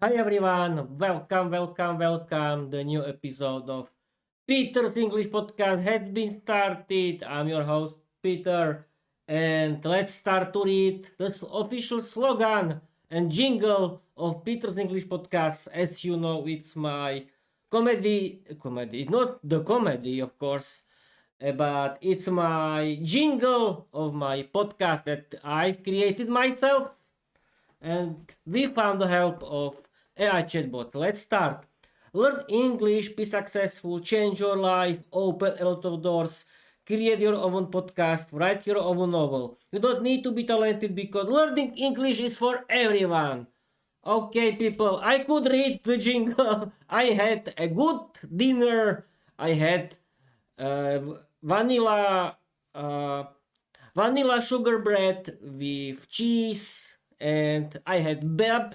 Hi everyone, welcome. The new episode of Peter's English podcast has been started. I'm your host Peter, and let's start to read the official slogan and jingle of Peter's English podcast. As you know, it's my comedy. Comedy. It's not the comedy, of course, but it's my jingle of my podcast that I created myself, and we found the help of AI chatbot. Let's start. Learn English, be successful, change your life, open a lot of doors, create your own podcast, write your own novel. You don't need to be talented because learning English is for everyone. Okay, people, I could read the jingle. I had a good dinner. I had uh, vanilla uh, vanilla sugar bread with cheese, and I had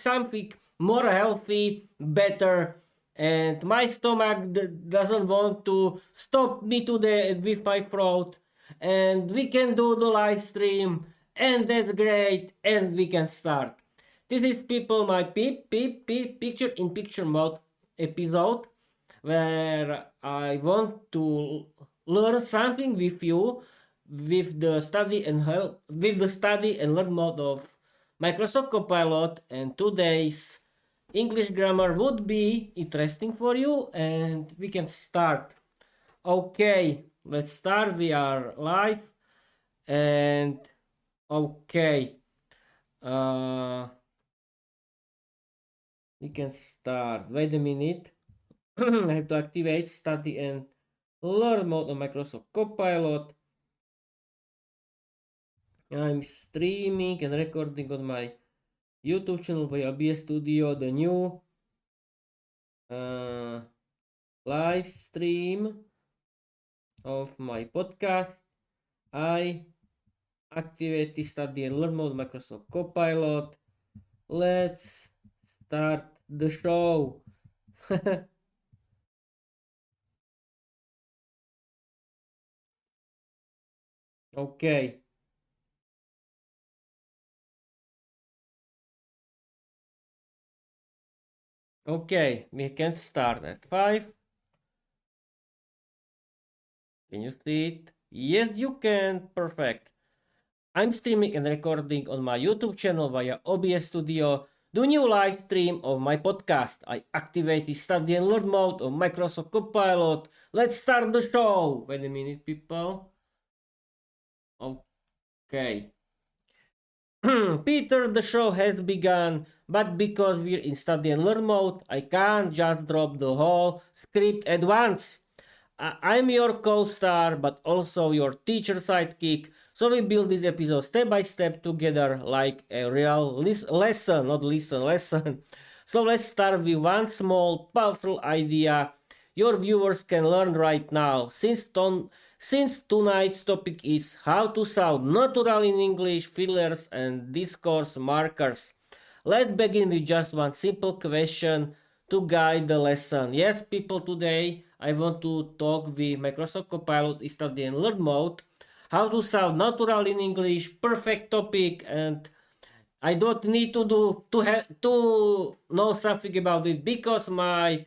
something more healthy, better, and my stomach doesn't want to stop me today with my throat, and we can do the live stream, and that's great, and we can start. This is people my picture in picture mode episode where I want to learn something with you with the study and help with the study and learn mode of Microsoft Copilot, and today's English grammar would be interesting for you, and we can start. Okay, let's start. We are live, and okay, uh, we can start. Wait a minute. I have to activate study and learn mode on Microsoft Copilot. I'm streaming and recording on my YouTube channel via OBS Studio, the new uh, live stream of my podcast. I activate the study and learn mode Microsoft Copilot. Let's start the show. Okay. Okay, we can start at 5. Can you see it? Yes, you can. Perfect. I'm streaming and recording on my YouTube channel via OBS Studio, the new live stream of my podcast. I activate the study and learn mode of Microsoft Copilot. Let's start the show. Wait a minute, people. Okay. Peter, the show has begun, but because we're in study and learn mode, I can't just drop the whole script at once. I'm your co-star, but also your teacher sidekick. So we build this episode step by step together like a real lesson, not listen, lesson. So let's start with one small, powerful idea your viewers can learn right now. Since tonight's topic is how to sound natural in English, fillers, and discourse markers. Let's begin with just one simple question to guide the lesson. Yes, people, today I want to talk with Microsoft Copilot Study and Learn mode. How to sound natural in English, perfect topic, and I don't need to know something about it because my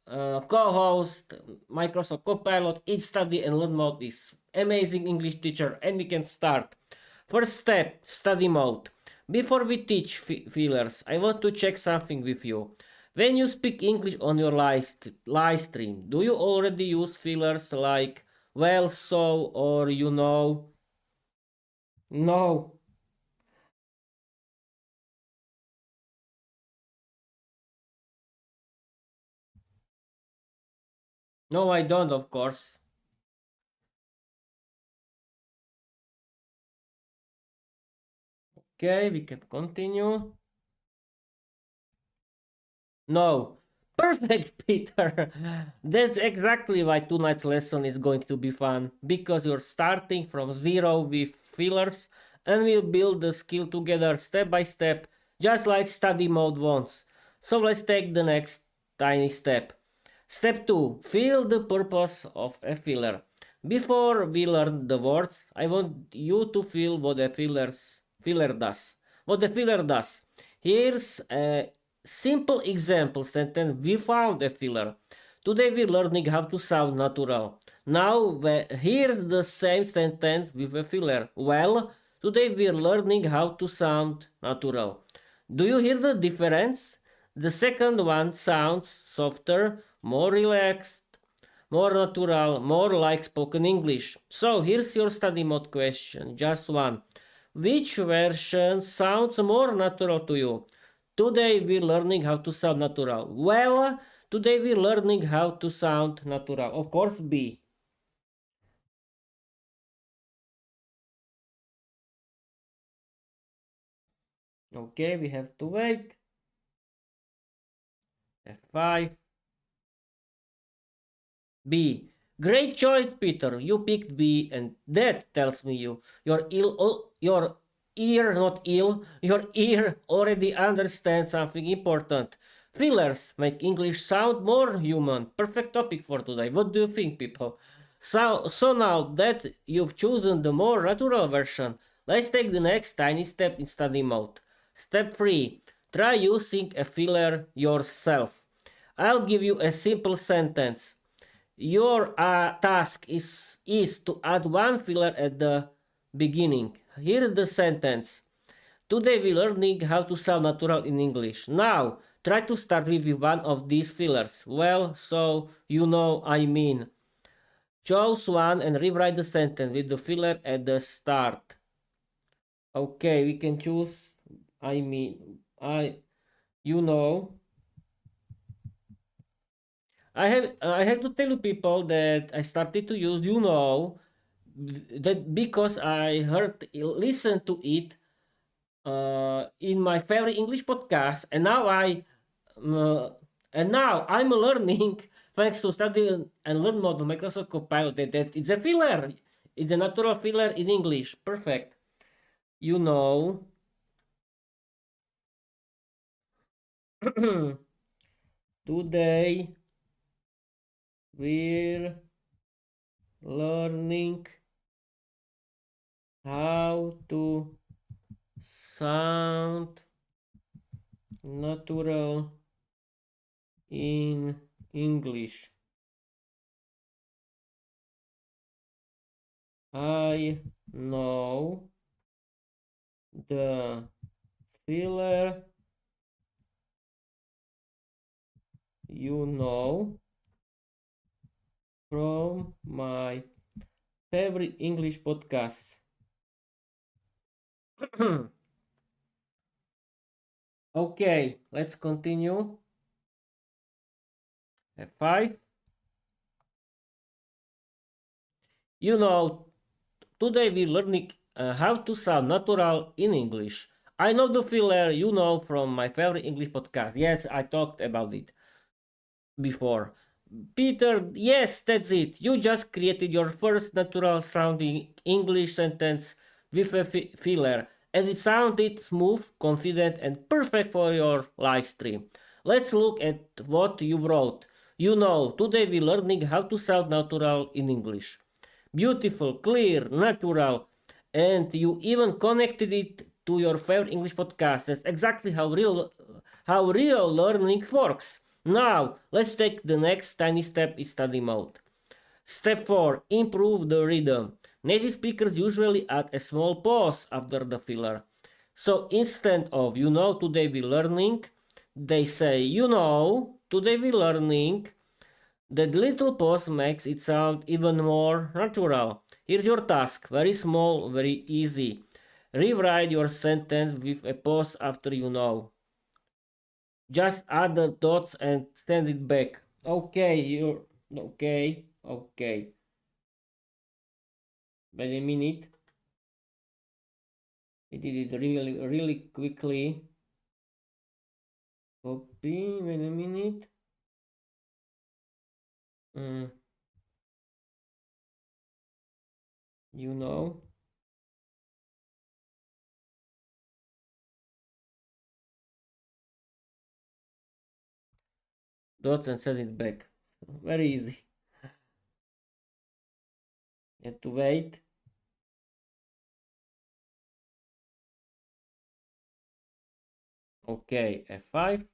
co-host Microsoft Copilot Study and Learn mode is amazing English teacher, and we can start. First step, study mode. Before we teach fillers, I want to check something with you. When you speak English on your live stream, do you already use fillers like well, so, or you know? No. No, I don't, of course. Okay, we can continue. No. Perfect, Peter. That's exactly why tonight's lesson is going to be fun, because you're starting from zero with fillers, and we'll build the skill together step by step, just like study mode wants. So let's take the next tiny step. Step 2. Fill the purpose of a filler. Before we learn the words, I want you to feel what a filler does. What the filler does. Here's a simple example sentence, we found a filler. Today we're learning how to sound natural. Now here's the same sentence with a filler. Well, today we're learning how to sound natural. Do you hear the difference? The second one sounds softer, more relaxed, more natural, more like spoken English. So here's your study mode question, just one. Which version sounds more natural to you? Today we're learning how to sound natural. Well, today we're learning how to sound natural. Of course, B. Okay, we have to wait. F5. B. Great choice, Peter. You picked B, and that tells me your ear, not ill, your ear already understands something important. Fillers make English sound more human. Perfect topic for today. What do you think, people? So now that you've chosen the more natural version, let's take the next tiny step in study mode. Step 3. Try using a filler yourself. I'll give you a simple sentence. Your task is to add one filler at the beginning. Here's the sentence. Today we're learning how to sound natural in English. Now, try to start with one of these fillers. Well, so you know I mean. Choose one and rewrite the sentence with the filler at the start. Okay, we can choose I mean. You know. I have to tell you people that I started to use that because I listened to it in my favorite English podcast, and uh, now I'm learning thanks to study and learn more the Microsoft Copilot that it's a filler, it's a natural filler in English. Perfect. You know, today we're learning how to sound natural in English. I know the filler you know from my favorite English podcast. Okay, let's continue. F5. You know, today we're learning how to sound natural in English. I know the filler you know from my favorite English podcast. Yes, I talked about it before. Peter, yes, that's it. You just created your first natural sounding English sentence with a filler, and it sounded smooth, confident, and perfect for your live stream. Let's look at what you wrote. You know, today we're learning how to sound natural in English. Beautiful, clear, natural, and you even connected it to your favorite English podcast. That's exactly how real learning works. Now, let's take the next tiny step in study mode. Step 4. Improve the rhythm. Native speakers usually add a small pause after the filler. So instead of today we learning, they say today we learning. That little pause makes it sound even more natural. Here's your task. Very small, very easy. Rewrite your sentence with a pause after Just add the dots and send it back. Okay, you're okay. Okay. Wait a minute. I did it really, really quickly. Copy. Wait a minute. Mm, you know. Dots and send it back. Very easy. You have to wait. Okay, F5.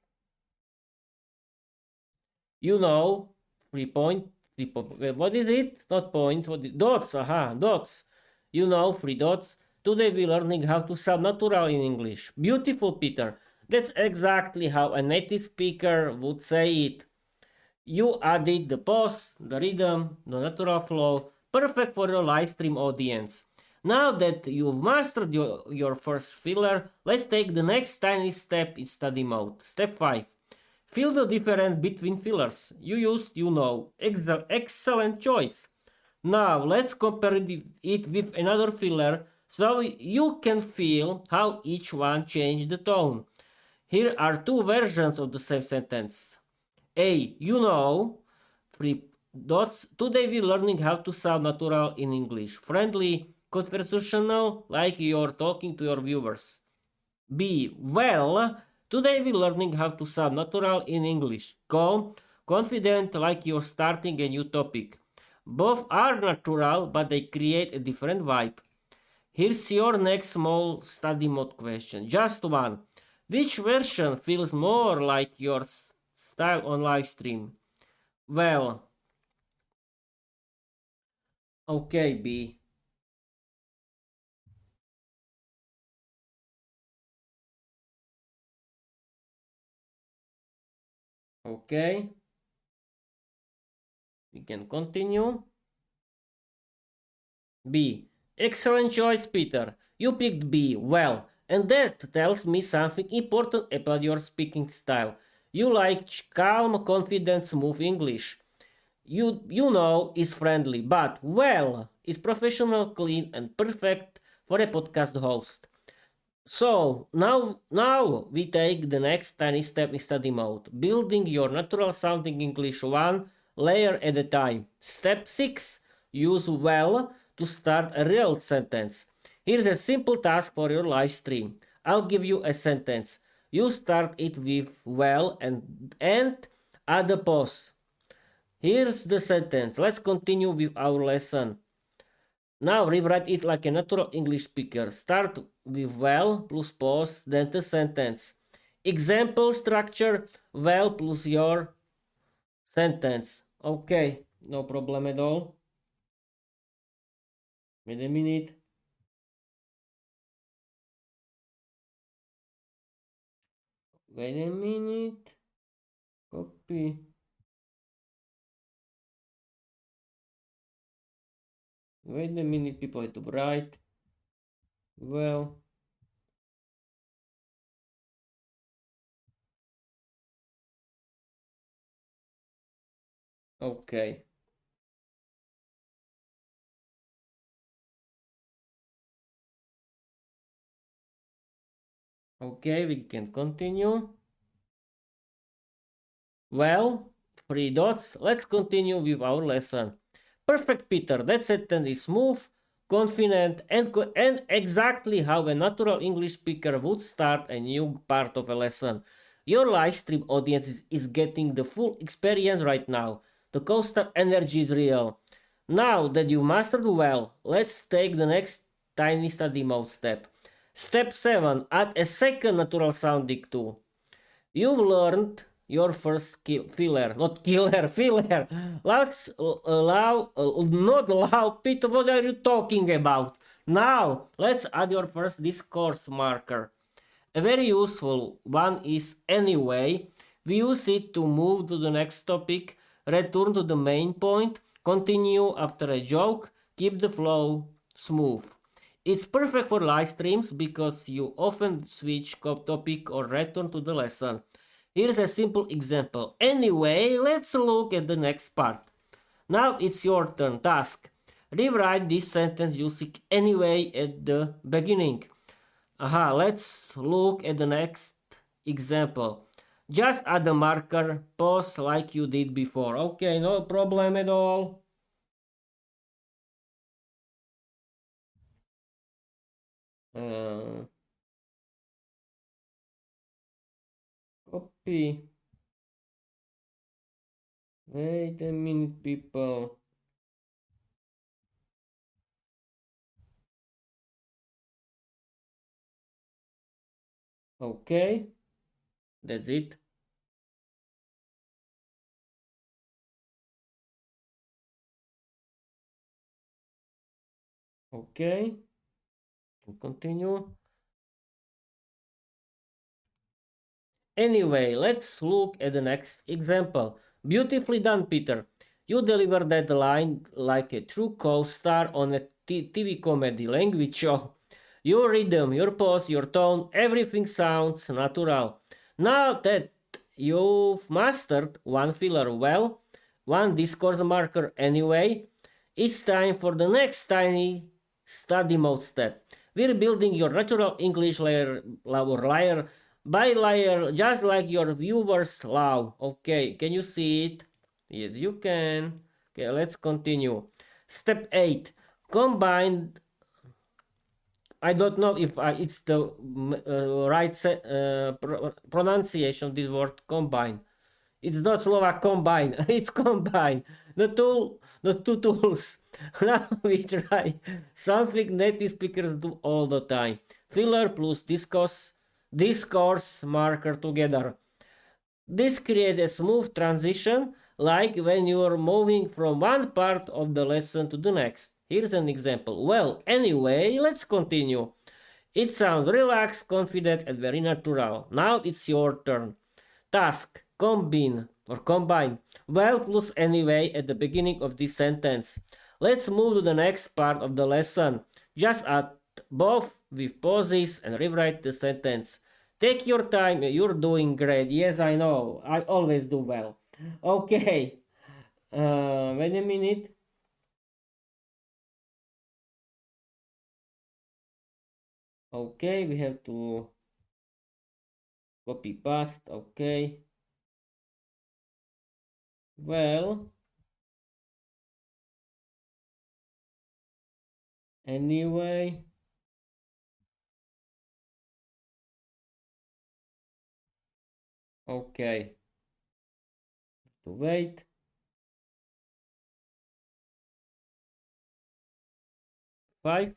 You know, 3 point, what is it? Not points, what is, dots, aha, dots. You know, 3 dots. Today we're learning how to sound natural in English. Beautiful, Peter. That's exactly how a native speaker would say it. You added the pause, the rhythm, the natural flow, perfect for your live stream audience. Now that you've mastered your first filler, let's take the next tiny step in study mode. Step 5. Feel the difference between fillers. You used, you know. Excellent choice. Now let's compare it with another filler so you can feel how each one changed the tone. Here are two versions of the same sentence. A. You know. 3 dots. Today we're learning how to sound natural in English. Friendly, conversational, like you're talking to your viewers. B. Well, today we're learning how to sound natural in English. Calm, confident, like you're starting a new topic. Both are natural, but they create a different vibe. Here's your next small study mode question. Just one. Which version feels more like your style on live stream? Well, okay, B. Okay, we can continue. B. Excellent choice, Peter. You picked B. Well, and that tells me something important about your speaking style. You like calm, confident, smooth English. You know is friendly, but well is professional, clean, and perfect for a podcast host. So now we take the next tiny step in study mode, building your natural sounding English one layer at a time. Step 6. Use well to start a real sentence. Here's a simple task for your live stream. I'll give you a sentence. You start it with well and add a pause. Here's the sentence. Let's continue with our lesson. Now rewrite it like a natural English speaker. Start with well plus pause, then the sentence. Example structure well plus your sentence. Okay, no problem at all. Wait a minute. Wait a minute. Copy. Wait a minute, people have to write. Well, okay. Okay, we can continue. Well, 3 dots. Let's continue with our lesson. Perfect, Peter. That sentence is smooth, confident, and exactly how a natural English speaker would start a new part of a lesson. Your live stream audience is getting the full experience right now. The coaster energy is real. Now that you've mastered well, let's take the next tiny study mode step. Step 7. Add a second natural sounding tool. You've learned your first filler, not killer, filler. Let's not allow Peter. What are you talking about? Now, let's add your first discourse marker. A very useful one is anyway. We use it to move to the next topic, return to the main point, continue after a joke, keep the flow smooth. It's perfect for live streams because you often switch topic or return to the lesson. Here's a simple example. Anyway, let's look at the next part. Now it's your turn. Task. Rewrite this sentence using anyway at the beginning. Aha, let's look at the next example. Just add a marker, pause like you did before. Okay, no problem at all. Uh, Copy. Wait a minute, people. Okay, that's it. Okay, continue. Anyway, let's look at the next example. Beautifully done, Peter. You deliver that line like a true co-star on a TV comedy language show. Your rhythm, your pose, your tone, everything sounds natural. Now that you've mastered one filler well, one discourse marker anyway, it's time for the next tiny study mode step. We're building your natural English layer by layer, just like your viewers love. Okay, can you see it? Yes, you can. Okay, let's continue. Step 8. Combine. I don't know if it's the right pronunciation of this word, combine. It's not Slovak combine, it's combine. The two tools. Now we try something native speakers do all the time. Filler plus discourse marker together. This creates a smooth transition, like when you are moving from one part of the lesson to the next. Here's an example. Well, anyway, let's continue. It sounds relaxed, confident, and very natural. Now it's your turn. Task, combine. Well plus anyway at the beginning of this sentence. Let's move to the next part of the lesson. Just add both with pauses and rewrite the sentence. Take your time, you're doing great. Yes, I know, I always do well. Okay, wait a minute. Okay, we have to copy paste. Okay, well, anyway, okay, to wait. 5.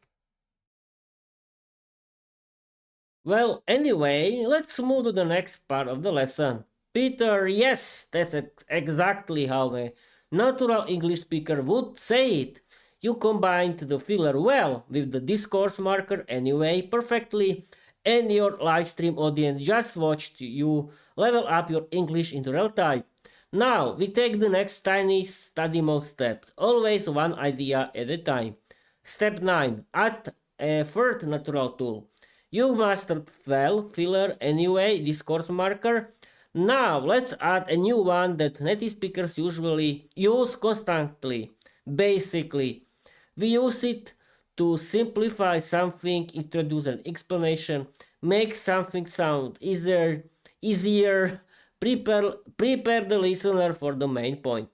Well, anyway, let's move to the next part of the lesson. Peter, yes, that's exactly how a natural English speaker would say it. You combined the filler well with the discourse marker anyway perfectly, and your live stream audience just watched you level up your English into real time. Now, we take the next tiny study mode step, always one idea at a time. Step 9. Add a third natural tool. You mastered well filler anyway discourse marker. Now let's add a new one that native speakers usually use constantly. Basically, we use it to simplify something, introduce an explanation, make something sound easier, prepare the listener for the main point.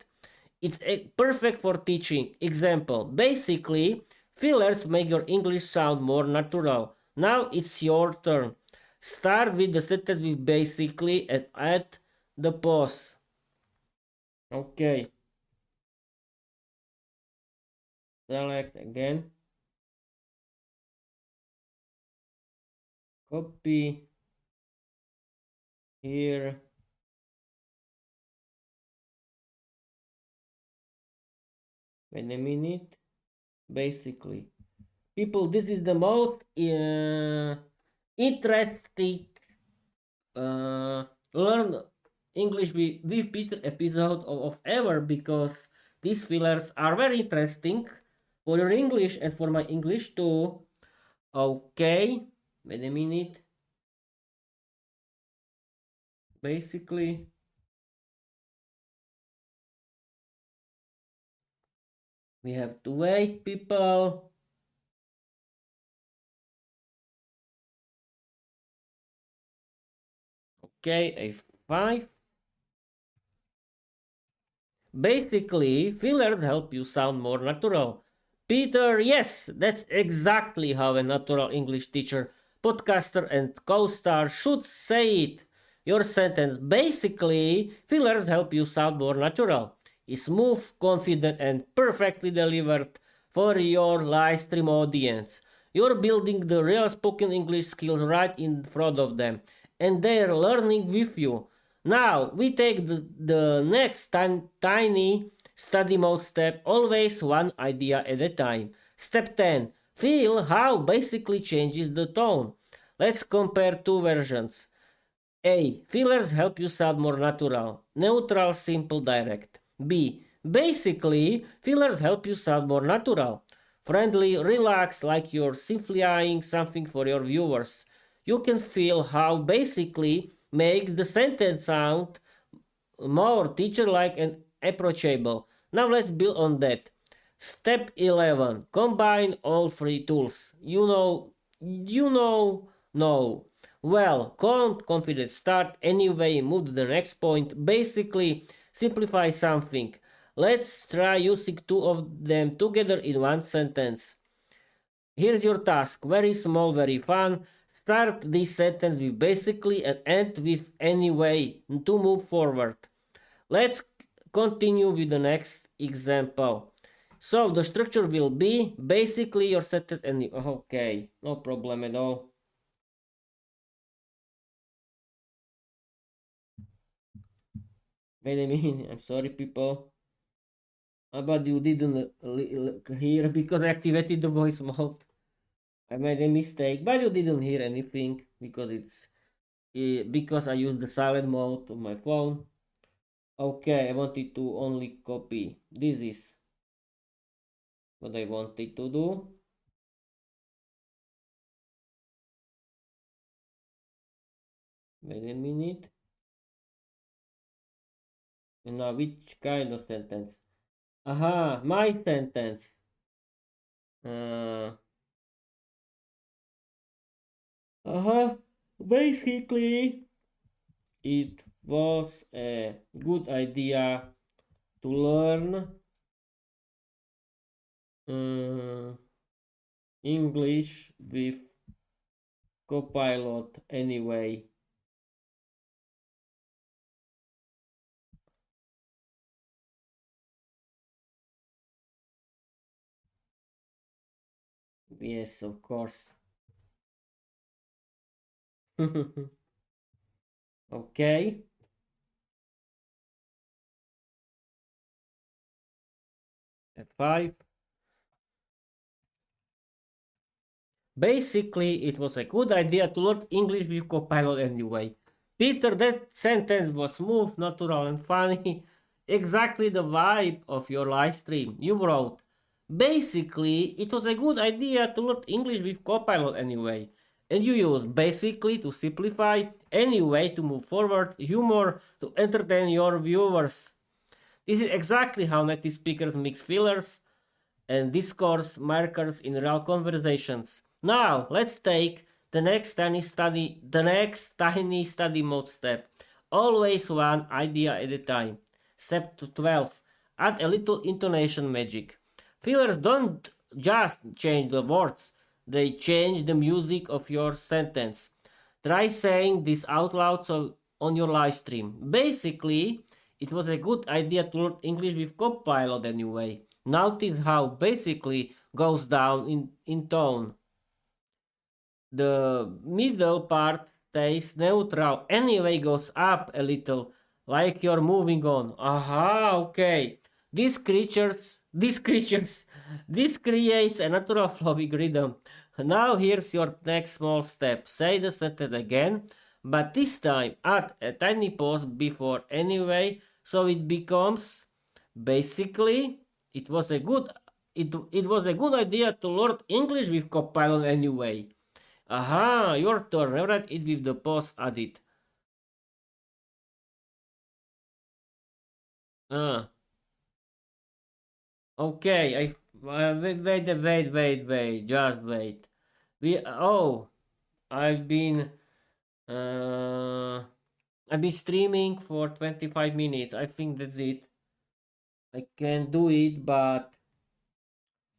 It's perfect for teaching. Example, basically, fillers make your English sound more natural. Now it's your turn. Start with the sentence with basically and add the pause. Okay. Select again. Copy. Here. Wait a minute. Basically. People, this is the most interesting learn English with Peter episode of ever, because these fillers are very interesting for your English and for my English too. Okay, wait a minute. Basically, we have to wait, people. Okay, A5. Basically, fillers help you sound more natural. Peter, yes, that's exactly how a natural English teacher, podcaster, and co star should say it. Your sentence, basically, fillers help you sound more natural, is smooth, confident, and perfectly delivered for your live stream audience. You're building the real spoken English skills right in front of them, and they're learning with you. Now we take the next tiny study mode step, always one idea at a time. Step 10. Feel how basically changes the tone. Let's compare two versions. A. Fillers help you sound more natural. Neutral, simple, direct. B. Basically, fillers help you sound more natural. Friendly, relaxed, like you're simplifying something for your viewers. You can feel how basically makes the sentence sound more teacher-like and approachable. Now let's build on that. Step 11. Combine all three tools. No. Well, calm, confident start. Anyway, move to the next point. Basically, simplify something. Let's try using two of them together in one sentence. Here's your task. Very small, very fun. Start this sentence with basically and end with anyway to move forward. Let's continue with the next example. So the structure will be basically your sentence and okay, no problem at all. Wait a minute, I'm sorry people. But you didn't hear because I activated the voice mode. I made a mistake, but you didn't hear anything because I used the silent mode of my phone. Okay, I wanted to only copy. This is what I wanted to do. Wait a minute. And now which kind of sentence? Aha, my sentence. Uh, Basically, it was a good idea to learn uh, English with Copilot anyway. Yes, of course. Okay. F5. Basically, it was a good idea to learn English with Copilot anyway. Peter, that sentence was smooth, natural, and funny. Exactly the vibe of your live stream. You wrote, basically, it was a good idea to learn English with Copilot anyway. And you use basically to simplify, anyway to move forward, humor to entertain your viewers. This is exactly how native speakers mix fillers and discourse markers in real conversations. Now, let's take the next tiny study mode step. Always one idea at a time. Step 12. Add a little intonation magic. Fillers don't just change the words, they change the music of your sentence. Try saying this out loud on your live stream. Basically, it was a good idea to learn English with Copilot anyway. Notice how basically goes down in tone. The middle part stays neutral, anyway goes up a little, like you're moving on. Aha, okay. This creates a natural flowing rhythm. Now here's your next small step. Say the sentence again, but this time add a tiny pause before anyway, so it becomes basically it was a good idea to learn English with Copilot anyway. Aha, your turn. Write it with the pause added. Ah, okay. Wait. Just wait. I've been uh, I've been streaming for 25 minutes. I think that's it. I can do it, but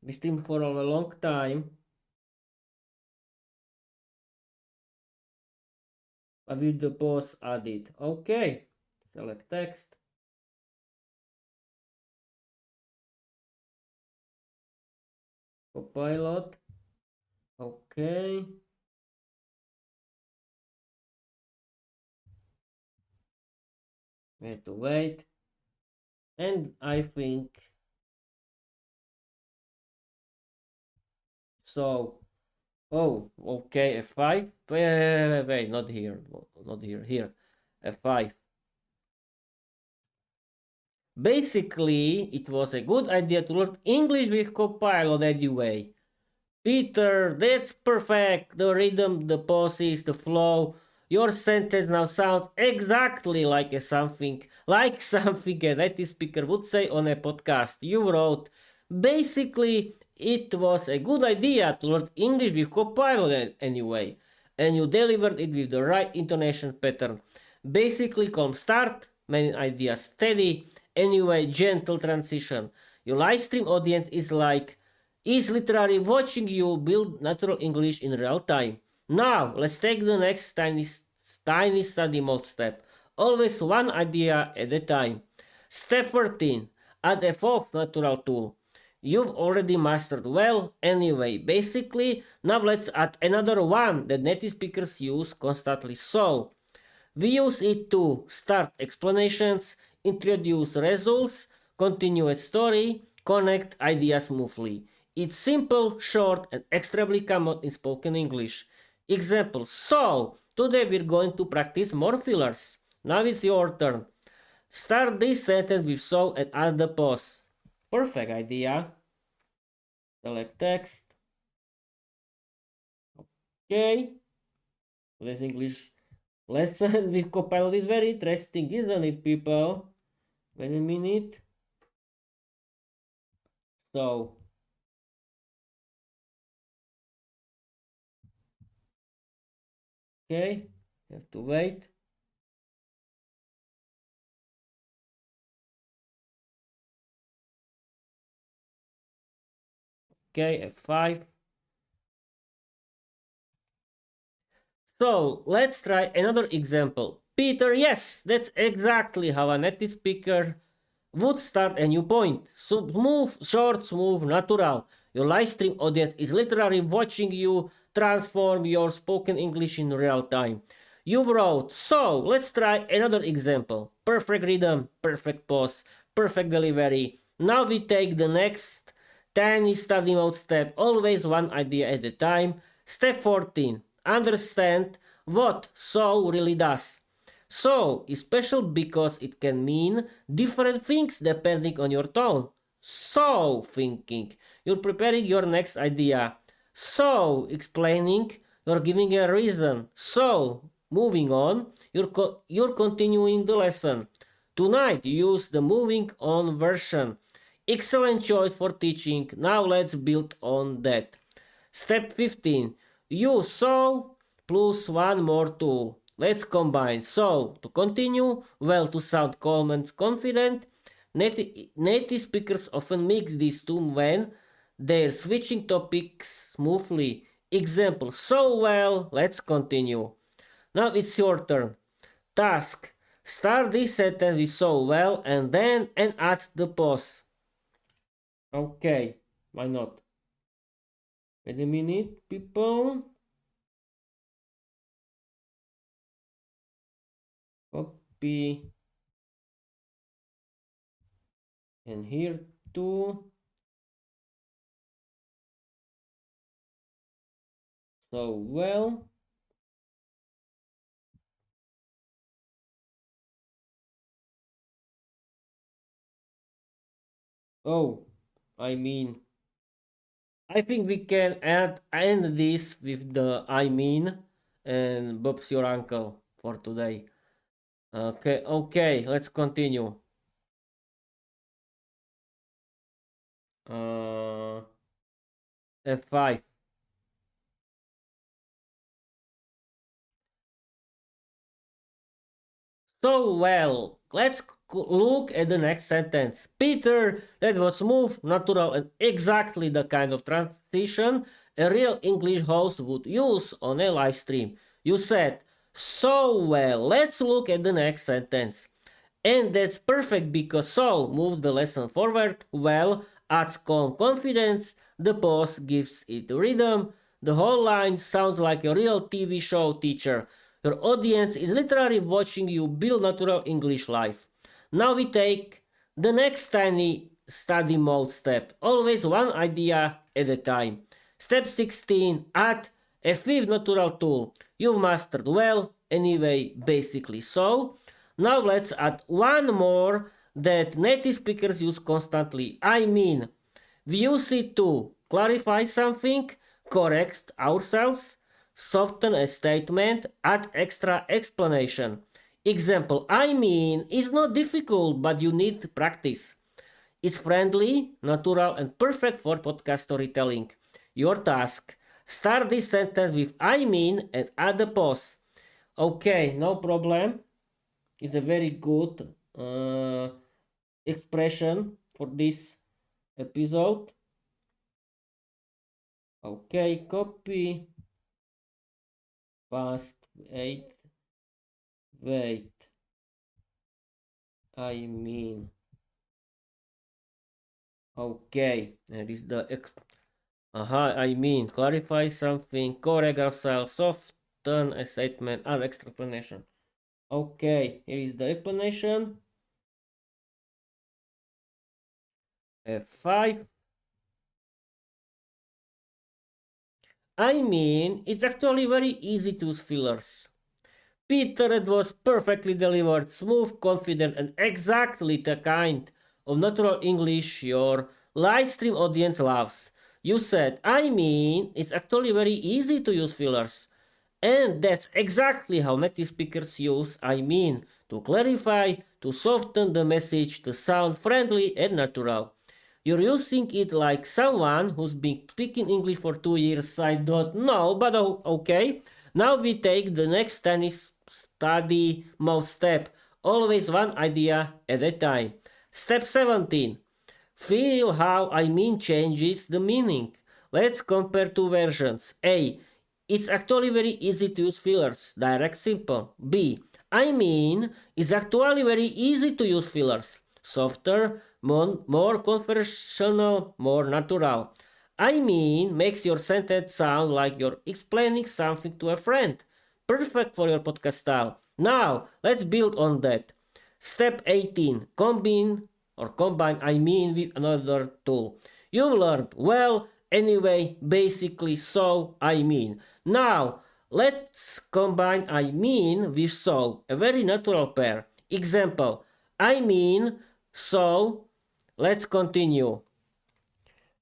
we streamed for a long time. With the pause added. Okay. Select text. Copilot. Okay. We have to wait. And I think So, oh, okay, F5. Wait, not here, not here, here. F5. Basically, it was a good idea to learn English with Copilot anyway. Peter, that's perfect. The rhythm, the pauses, the flow. Your sentence now sounds exactly like something a native speaker would say on a podcast. You wrote, basically, it was a good idea to learn English with Copilot anyway, and you delivered it with the right intonation pattern. Basically, calm start, main idea steady, anyway, gentle transition. Your live stream audience is literally watching you build natural English in real time. Now, let's take the next tiny study mode step. Always one idea at a time. Step 13. Add a fourth natural tool. You've already mastered well anyway. Basically, now let's add another one that native speakers use constantly. So, we use it to start explanations, introduce results, continue a story, connect ideas smoothly. It's simple, short, and extremely common in spoken English. Example. So, today we're going to practice more fillers. Now it's your turn. Start this sentence with so and add the pause. Perfect idea. Select text. Okay. Today's English lesson with Copilot is very interesting, isn't it, people? Wait a minute. So, okay, have to wait. Okay, F5. So let's try another example. Peter, yes, that's exactly how a native speaker would start a new point. So smooth, short, smooth, natural. Your live stream audience is literally watching you transform your spoken English in real time. You wrote, so let's try another example. Perfect rhythm, perfect pause, perfect delivery. Now we take the next tiny study mode step, always one idea at a time. Step 14. Understand what so really does. So is special because it can mean different things depending on your tone. So thinking, you're preparing your next idea. So explaining, you're giving a reason. So moving on, you're continuing the lesson. Tonight, use the moving on version. Excellent choice for teaching. Now let's build on that. Step 15. Use so plus one more tool. Let's combine so to continue, well to sound calm and confident. Native speakers often mix these two when they're switching topics smoothly. Example, so well, let's continue. Now it's your turn. Task. Start this sentence with so well and add the pause. Okay, why not? Wait a minute, people. Copy. And here too. So well. Oh, I mean, I think we can end this with the I mean and Bob's your uncle for today. Okay, let's continue. Uh, F5. So well, let's look at the next sentence. Peter, that was smooth, natural, and exactly the kind of transition a real English host would use on a live stream. You said, so well, let's look at the next sentence. And that's perfect because so moves the lesson forward, well, adds calm confidence, the pause gives it rhythm, the whole line sounds like a real TV show teacher. Your audience is literally watching you build natural English life. Now we take the next tiny study mode step, always one idea at a time. Step 16, add a fifth natural tool. You've mastered well, anyway, basically so. Now let's add one more that native speakers use constantly. I mean, we use it to clarify something, correct ourselves, soften a statement, add extra explanation. Example, I mean, it's not difficult, but you need practice. It's friendly, natural, and perfect for podcast storytelling. Your task. Start this sentence with I mean and add a pause. Okay, no problem. It's a very good expression for this episode. Okay, copy, paste, wait, I mean. Okay, and is the I mean, clarify something, correct ourselves, soften a statement, and extra explanation. Okay, here is the explanation. F5. I mean, it's actually very easy to use fillers. Peter, it was perfectly delivered, smooth, confident, and exactly the kind of natural English your live stream audience loves. You said, I mean, it's actually very easy to use fillers. And that's exactly how native speakers use I mean to clarify, to soften the message, to sound friendly and natural. You're using it like someone who's been speaking English for 2 years. I don't know, but okay. Now we take the next study mode step. Always one idea at a time. Step 17. Feel how I mean changes the meaning. Let's compare two versions. A. It's actually very easy to use fillers. Direct, simple. B. I mean, it's actually very easy to use fillers. Softer, more conversational, more natural. I mean makes your sentence sound like you're explaining something to a friend. Perfect for your podcast style. Now, let's build on that. Step 18. Combine I mean with another tool. You've learned well, anyway, basically, so I mean. Now, let's combine I mean with so, a very natural pair. Example, I mean, so, let's continue.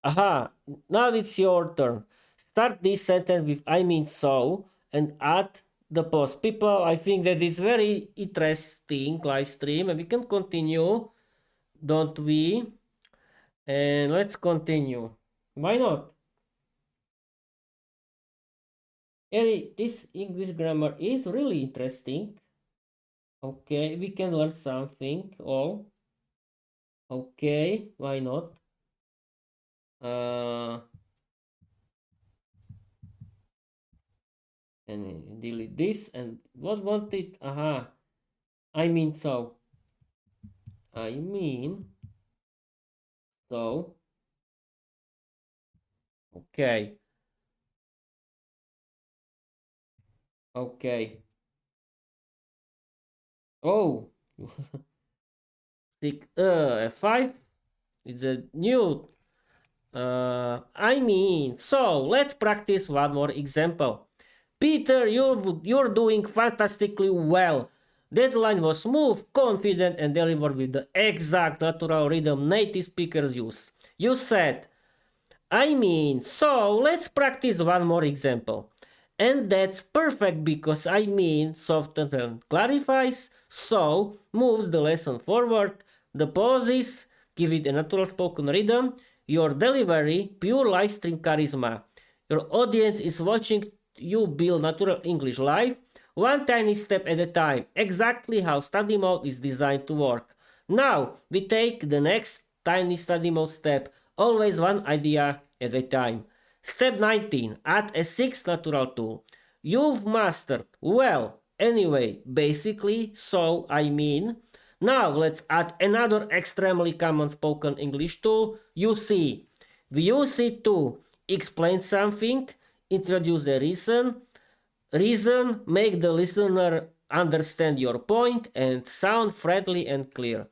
Aha, now it's your turn. Start this sentence with I mean so and add the pause. People, I think that is very interesting live stream and we can continue, don't we? And let's continue. Why not? This English grammar is really interesting. Okay, we can learn something. Oh, okay, why not? And delete this and what wanted? Aha, I mean so. I mean so. Okay. Okay. Oh, stick F5. It's a new. I mean, so let's practice one more example. Peter, you're doing fantastically well. Deadline was smooth, confident, and delivered with the exact natural rhythm native speakers use. You said, I mean, so let's practice one more example. And that's perfect because I mean softens and clarifies, so moves the lesson forward. The pauses give it a natural spoken rhythm. Your delivery, pure live stream charisma. Your audience is watching you build natural English live, one tiny step at a time, exactly how study mode is designed to work. Now we take the next tiny study mode step, always one idea at a time. Step 19. Add a sixth natural tool. You've mastered well, anyway, basically, so I mean. Now let's add another extremely common spoken English tool, you see. We use it to explain something, introduce a reason, make the listener understand your point, and sound friendly and clear.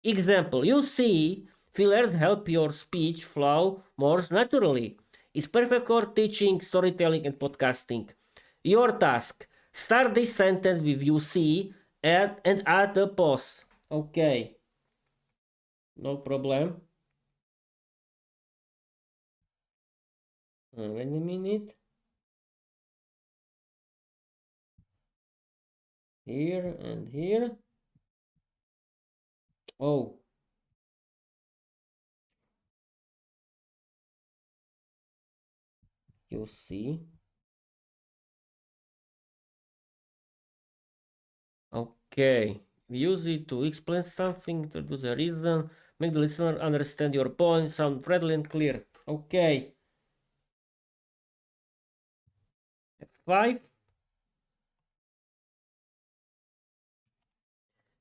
Example, you see, fillers help your speech flow more naturally. It's perfect for teaching, storytelling, and podcasting. Your task. Start this sentence with you see and add a pause. Okay. No problem. Wait a minute. Here and here. Oh, you see. Okay. Use it to explain something, introduce a reason, make the listener understand your point, sound friendly and clear. Okay. 5.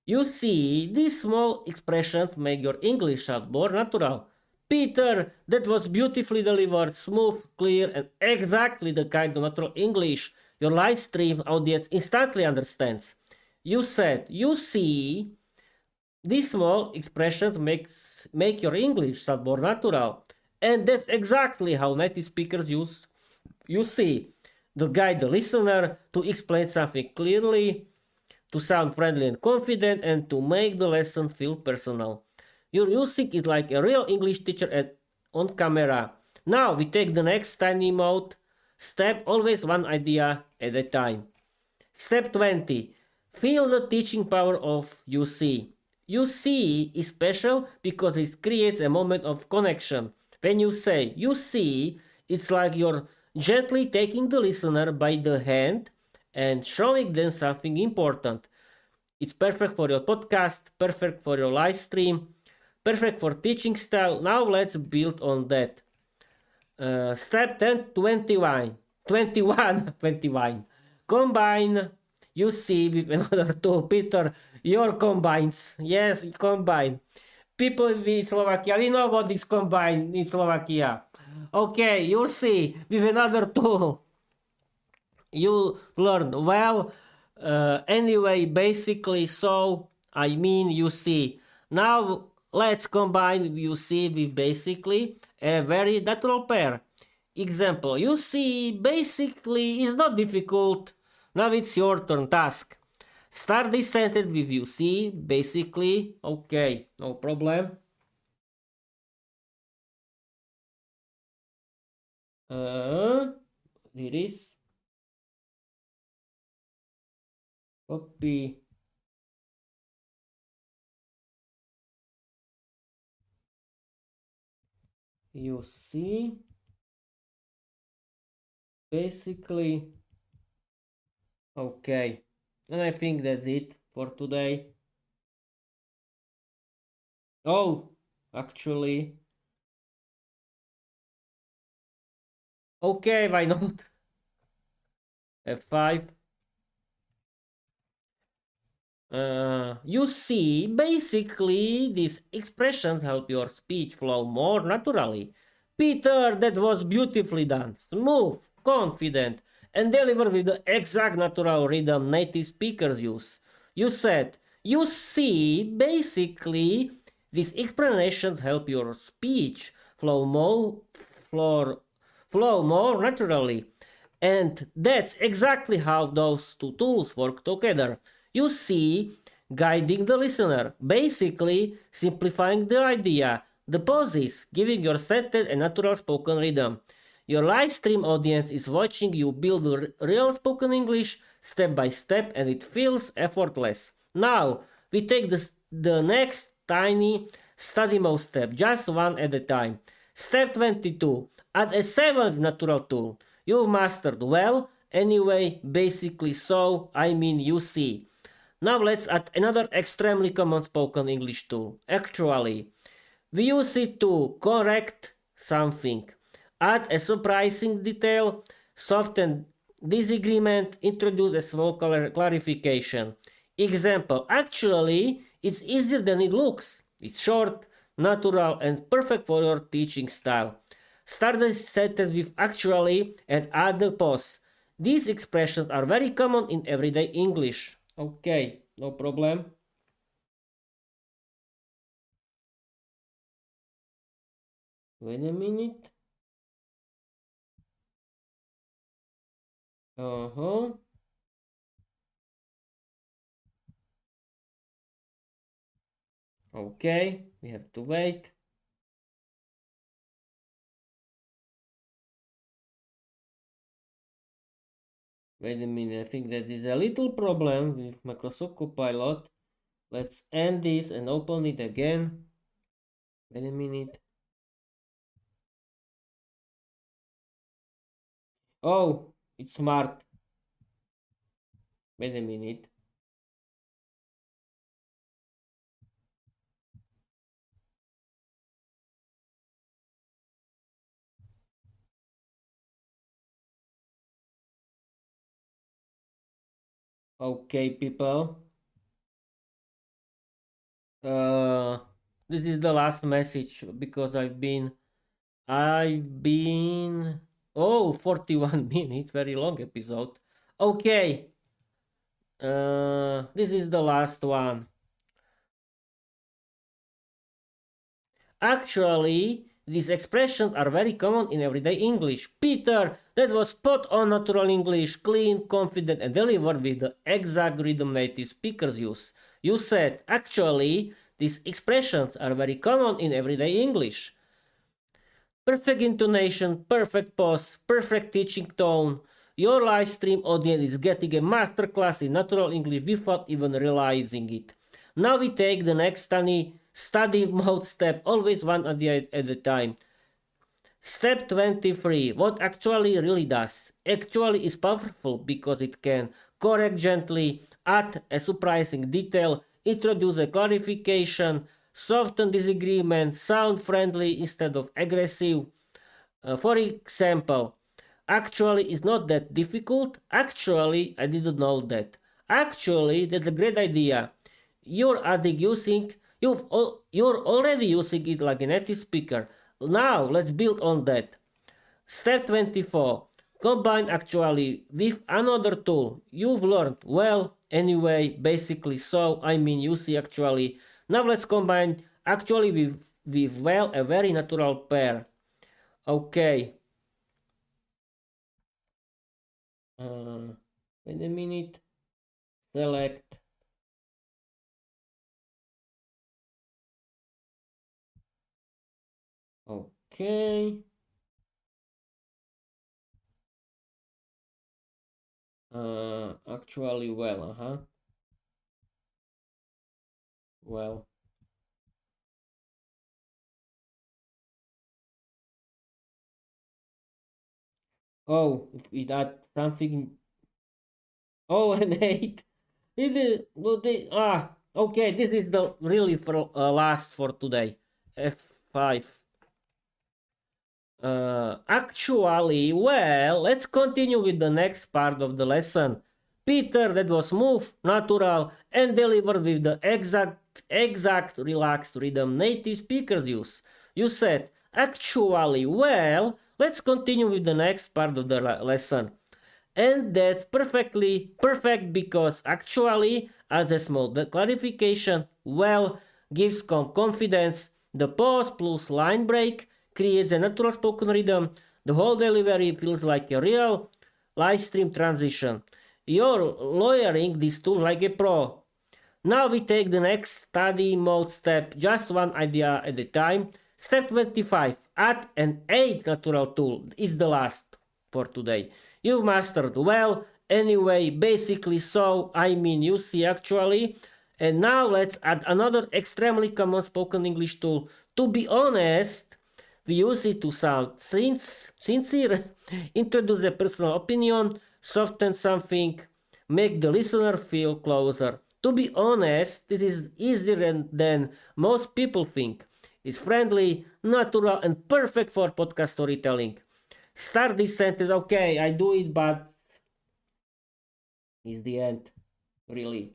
You see, these small expressions make your English sound more natural. Peter, that was beautifully delivered, smooth, clear, and exactly the kind of natural English your live stream audience instantly understands. You said, you see, these small expressions make your English sound more natural. And that's exactly how native speakers use you see to guide the listener to explain something clearly, to sound friendly and confident, and to make the lesson feel personal. You're using it like a real English teacher on camera. Now we take the next tiny mode step, always one idea at a time. Step 20. Feel the teaching power of you see. You see is special because it creates a moment of connection. When you say you see, it's like you're gently taking the listener by the hand and showing them something important. It's perfect for your podcast, perfect for your live stream, perfect for teaching style. Now let's build on that. Step 10, 21. 21, 21. Combine, you see, with another tool. Peter, your combines. Yes, combine. People in Slovakia, we know what is combine in Slovakia. Okay, you see, with another tool. You learned well. Anyway, basically, so I mean, you see. Now let's combine you see with basically a very natural pair. Example, you see basically is not difficult. Now it's your turn task. Start this sentence with you see basically. Okay, no problem. It is copy you see basically. Okay. And I think that's it for today. Oh, actually. Okay, why not? F5. You see, basically, these expressions help your speech flow more naturally. Peter, that was beautifully done. Smooth, confident, and delivered with the exact natural rhythm native speakers use. You said, you see, basically, these explanations help your speech flow, flow more naturally. And that's exactly how those two tools work together. You see, guiding the listener, basically simplifying the idea, the pauses, giving your sentence a natural spoken rhythm. Your live stream audience is watching you build real spoken English step by step and it feels effortless. Now, we take the next tiny study mode step, just one at a time. Step 22. Add a seventh natural tool. You've mastered well, anyway, basically so, I mean you see. Now let's add another extremely common spoken English tool. Actually, we use it to correct something, add a surprising detail, soften disagreement, introduce a small clarification. Example, actually, it's easier than it looks. It's short, natural, and perfect for your teaching style. Start the sentence with actually and add the pause. These expressions are very common in everyday English. Okay, no problem. Wait a minute. Uh-huh. Okay, we have to wait. Wait a minute, I think that is a little problem with Microsoft Copilot. Let's end this and open it again. Wait a minute. Oh, it's smart. Wait a minute. Okay, people. Uh, this is the last message because I've been oh 41 minutes, very long episode. Okay, this is the last one. Actually, these expressions are very common in everyday English. Peter, that was spot on natural English, clean, confident, and delivered with the exact rhythm native speakers use. You said, actually, these expressions are very common in everyday English. Perfect intonation, perfect pause, perfect teaching tone. Your live stream audience is getting a masterclass in natural English without even realizing it. Now we take the next study mode step, always one at a time. Step 23. What actually really does? Actually is powerful because it can correct gently, add a surprising detail, introduce a clarification, soften disagreement, sound friendly instead of aggressive. For example, actually is not that difficult. Actually, I didn't know that. Actually, that's a great idea. You're adding using you're already using it like a native speaker. Now let's build on that. Step 24. Combine actually with another tool you've learned well anyway, basically. So, I mean, you see actually. Now let's combine actually with well, a very natural pair. Okay. Uh, Wait a minute. Select. Okay. Actually, well, well. Oh, it add something. Oh, an 8. It is, okay, this is the really for, last for today. F5. Actually, well, let's continue with the next part of the lesson. Peter, that was smooth, natural, and delivered with the exact relaxed rhythm native speakers use. You said, actually, well, let's continue with the next part of the lesson. And that's perfectly perfect because actually as a small clarification well gives confidence. The pause plus line break creates a natural spoken rhythm. The whole delivery feels like a real live stream transition. You're lawyering this tool like a pro. Now we take the next study mode step, just one idea at a time. Step 25. Add an 8 natural tool. It's the last for today. You've mastered well. Anyway, basically, so I mean, you see actually. And now let's add another extremely common spoken English tool. To be honest, we use it to sound sincere, introduce a personal opinion, soften something, make the listener feel closer. To be honest, this is easier than most people think. It's friendly, natural, and perfect for podcast storytelling. Start this sentence, okay, I do it, but it's the end, really.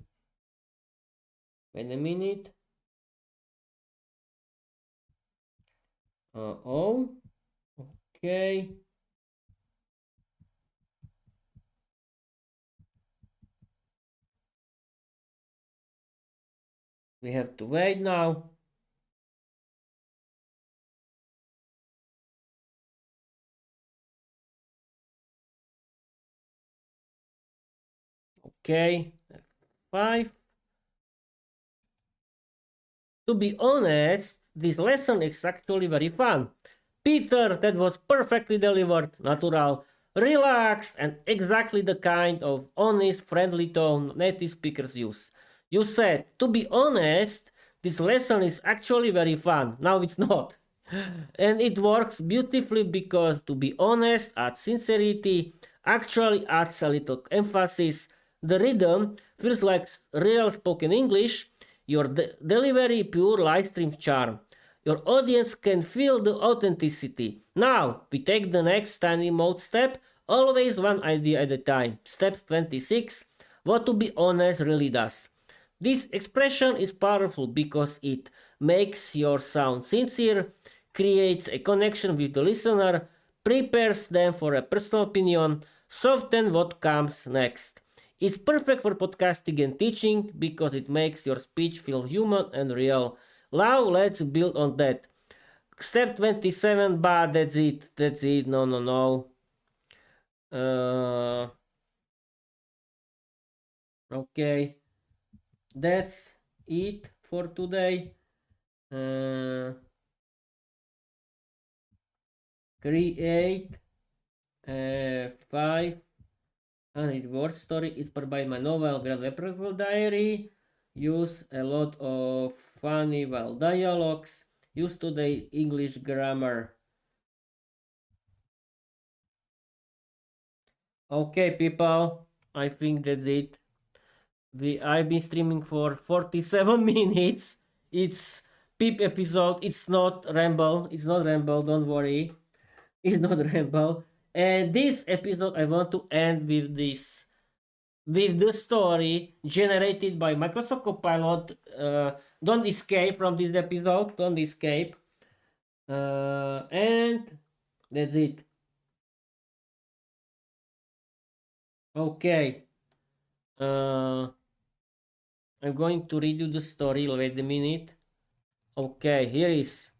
Wait a minute. Oh, okay. We have to wait now. Okay, 5. To be honest, this lesson is actually very fun. Peter, that was perfectly delivered, natural, relaxed, and exactly the kind of honest, friendly tone native speakers use. You said, to be honest, this lesson is actually very fun. Now it's not. And it works beautifully because, to be honest, adds sincerity, actually adds a little emphasis. The rhythm feels like real spoken English, your delivery pure live stream charm. Your audience can feel the authenticity. Now, we take the next tiny mode step, always one idea at a time. Step 26, what to be honest really does. This expression is powerful because it makes your sound sincere, creates a connection with the listener, prepares them for a personal opinion, softens what comes next. It's perfect for podcasting and teaching because it makes your speech feel human and real. Now let's build on that. Step 27, but that's it. That's it. No, no, no. Okay. That's it for today. Create a 500 word story inspired by my novel Grand Leprechaun Diary. Use a lot of funny dialogues. Use today English grammar. Okay, people, I think that's it. I've been streaming for 47 minutes. It's peep episode. It's not ramble. It's not ramble. Don't worry. It's not ramble. And this episode, I want to end with this, with the story generated by Microsoft Copilot. Don't escape from this episode. Don't escape. And that's it. Okay. I'm going to read you the story. Wait a minute. Okay, here is.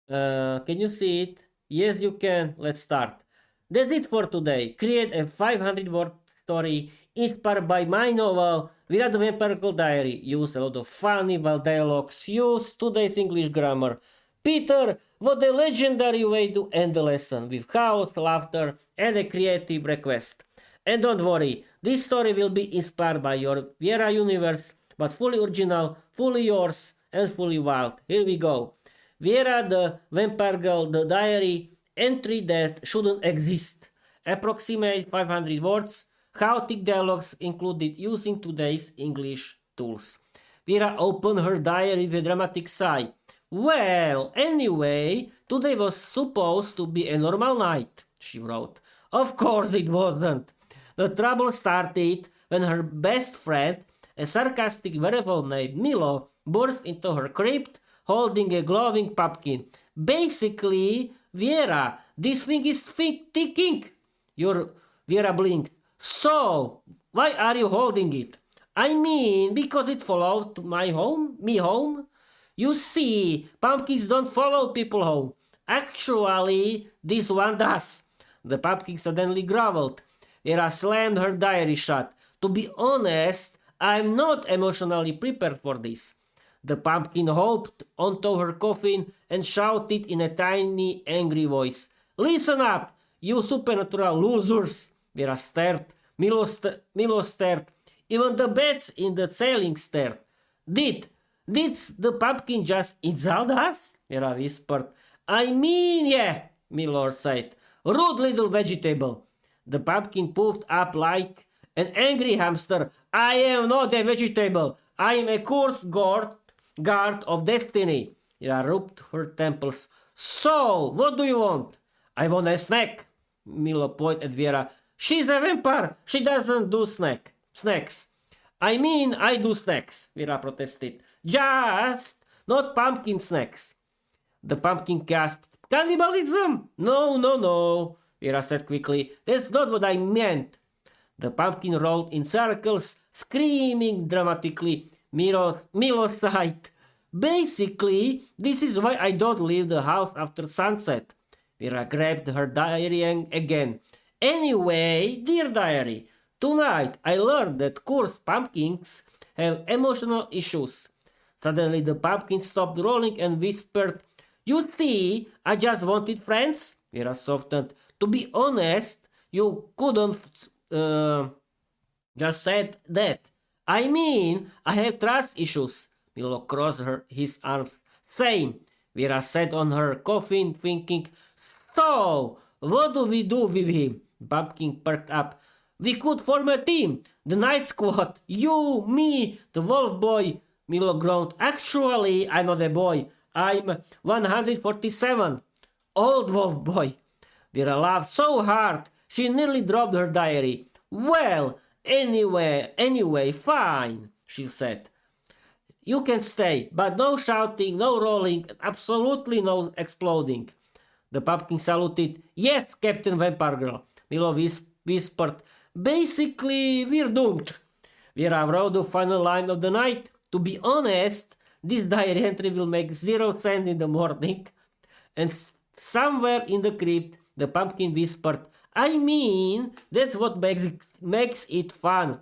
Can you see it? Yes, you can. Let's start. That's it for today. Create a 500-word story inspired by my novel, Without the Vampire Diary. Use a lot of funny dialogues. Use today's English grammar. Peter, what a legendary way to end the lesson with chaos, laughter, and a creative request. And don't worry, this story will be inspired by your Viera universe, but fully original, fully yours, and fully wild. Here we go. Viera the Vampire Girl, the diary, entry that shouldn't exist. Approximate 500 words, chaotic dialogues included using today's English tools. Vera opened her diary with a dramatic sigh. Well, anyway, today was supposed to be a normal night, she wrote. Of course it wasn't. The trouble started when her best friend, a sarcastic werewolf named Milo, burst into her crypt holding a glowing pumpkin. Basically, Vera, this thing is ticking. Vera blinked. So, why are you holding it? I mean, because it followed me home. You see, pumpkins don't follow people home. Actually, this one does. The pumpkin suddenly growled. Vera slammed her diary shut. To be honest, I'm not emotionally prepared for this. The pumpkin hopped onto her coffin and shouted in a tiny, angry voice. Listen up, you supernatural losers! Vera stared. Milo stared. Even the bats in the ceiling stared. Did the pumpkin just insult us? Vera whispered. I mean, yeah, Milo said. Rude little vegetable. The pumpkin puffed up like an angry hamster. I am not a vegetable. I am a cursed guard of destiny. Vera rubbed her temples. So, what do you want? I want a snack. Milo pointed at Vera. She's a vampire. She doesn't do snacks. I mean, I do snacks, Vera protested. Just not pumpkin snacks. The pumpkin gasped. Cannibalism? No, Vera said quickly. That's not what I meant. The pumpkin rolled in circles, screaming dramatically. Milo sighed. Basically, this is why I don't leave the house after sunset. Vera grabbed her diary again. Anyway, dear diary, Tonight I learned that cursed pumpkins have emotional issues. Suddenly the pumpkin stopped rolling and whispered, "You see, I just wanted friends." Vera softened. "To be honest, you couldn't just said that. I mean, I have trust issues." Milo crossed his arms. "Same." Vera sat on her coffin, thinking, "So, what do we do with him?" Pumpkin perked up. "We could form a team. The Night Squad. You, me, the Wolf Boy." Milo groaned. "Actually, I'm not a boy. I'm 147. Old Wolf Boy." Vera laughed so hard she nearly dropped her diary. "Well, anyway, fine," she said. "You can stay, but no shouting, no rolling, and absolutely no exploding." The pumpkin saluted. "Yes, Captain Vampire Girl." Milo whispered. "Basically, we're doomed." Vera wrote the final line of the night. "To be honest, this diary entry will make 0 cents in the morning." And somewhere in the crypt, the pumpkin whispered, "I mean, that's what makes it fun."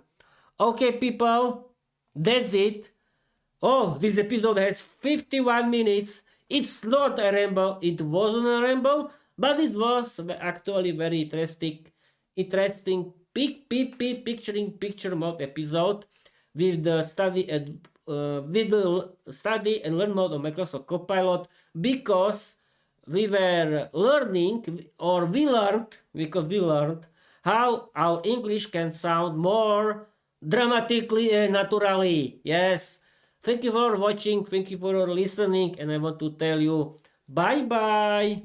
Okay, people, that's it. Oh, this episode has 51 minutes. It's not a ramble. It wasn't a ramble, but it was actually very interesting picturing picture mode episode with the study and learn mode of Microsoft Copilot, because we were learning, or we learned, because we learned how our English can sound more dramatically and naturally. Yes. Thank you for watching. Thank you for listening. And I want to tell you bye bye.